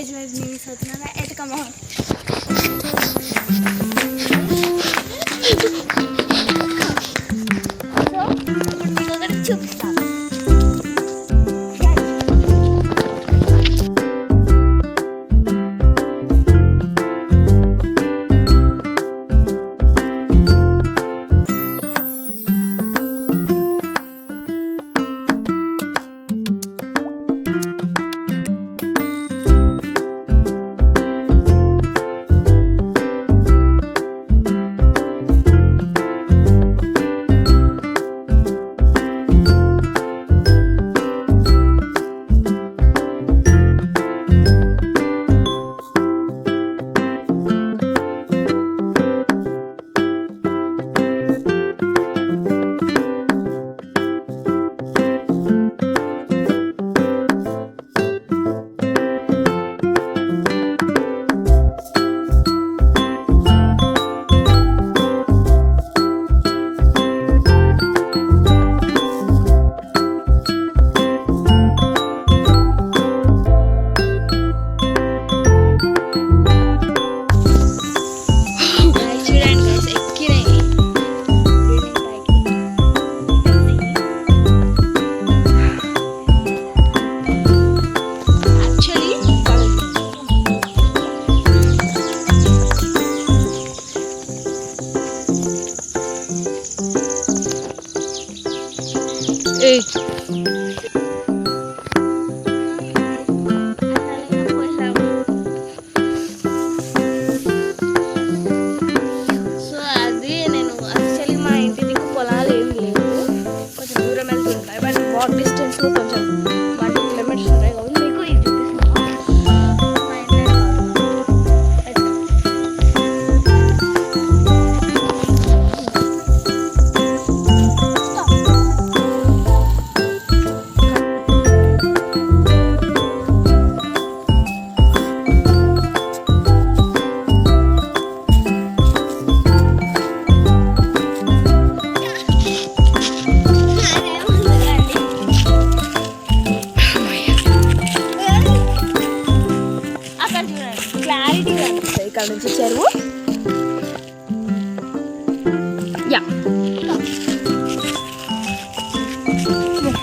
Village wise miss అవుతున్నారా ఎతకమా so ఇప్పుడు మీకు ఒకటి చూపిస్తాను. ఇక్కడ నుంచి చెరువు యా కొన్ని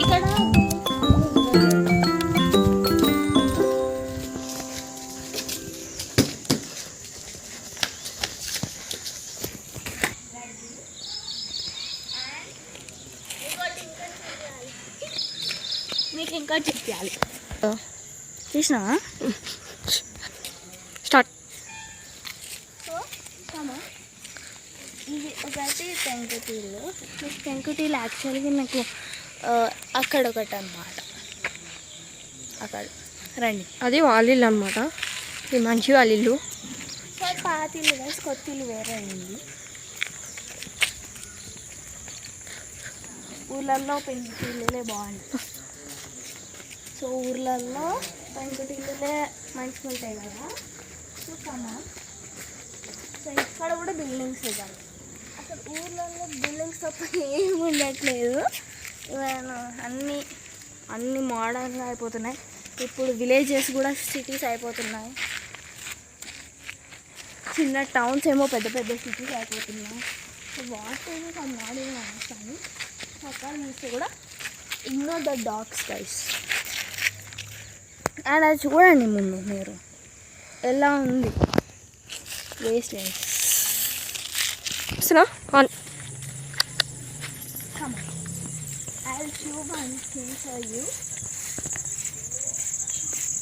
ఇక్కడ మీకు ఇంకా చెప్పాలి చూసినావా స్టార్ట్. సో ఇది ఒకటి పెంకుటీలు. పెంకుటీలు యాక్చువల్గా నాకు అక్కడ ఒకటి అన్నమాట. అక్కడ రండి, అది వాళ్ళిల్లు అనమాట. ఇది మంచి వాళ్ళిల్లు. సో పాతిల్లు వేసి కొత్తిల్లు వేరే అయింది. ఊళ్ళల్లో పెంకుటీళ్ళే బాగుంటాయి. సో ఊర్లలో పెంకుటిల్లులే మంచిగా ఉంటాయి కదా. సో సో ఇక్కడ కూడా బిల్డింగ్స్ ఇవ్వాలి. అసలు ఊర్లలో బిల్డింగ్స్ తప్ప ఏమి ఉండట్లేదు. ఇవన్నీ అన్నీ మోడర్న్గా అయిపోతున్నాయి. ఇప్పుడు విలేజెస్ కూడా సిటీస్ అయిపోతున్నాయి. చిన్న టౌన్స్ ఏమో పెద్ద పెద్ద సిటీస్ అయిపోతున్నాయి. So what is I not even understanding. అక్కడ చూస్తే కూడా ignore the dogs guys. And అది చూడండి ముందు మీరు ఎలా ఉంది waste lands. I'll show one thing for you.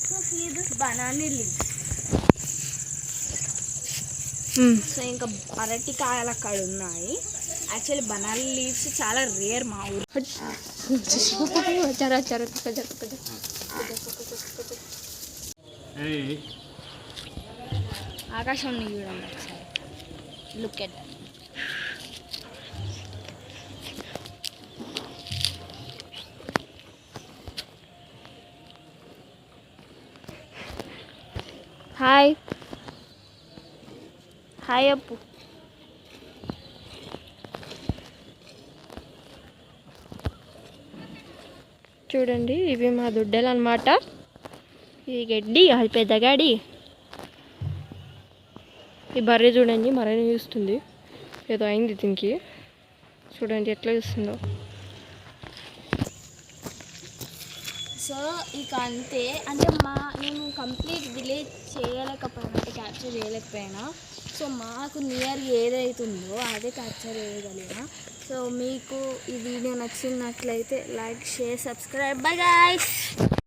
So see this banana leaves. So ఇంకా అరటికాయలు అక్కడ ఉన్నాయి. యాక్చువల్లీ బనానా లీవ్స్ చాలా రేర్ మా ఊరు. ఆకాశం చూడండి ఒకసారి. Look at that. Hi hi అప్పు. చూడండి ఇవి మా దుడ్డలు అన్నమాట. ఇది గడ్డి, అది పెద్ద గడ్డి. ఈ బర్రె చూడండి మరని చూస్తుంది, ఏదో అయింది దీనికి. చూడండి ఎట్లా చూస్తుందో. సో ఇక అంతే, అంటే నేను కంప్లీట్ విలేజ్ చేయలేకపోయినా, అంటే క్యాప్చర్ చేయలేకపోయినా. సో మాకు నియర్ ఏదైతుందో అదే క్యాప్చర్ చేయగలిగిన. సో మీకు ఈ వీడియో నచ్చినట్లయితే like, share, subscribe. Bye guys.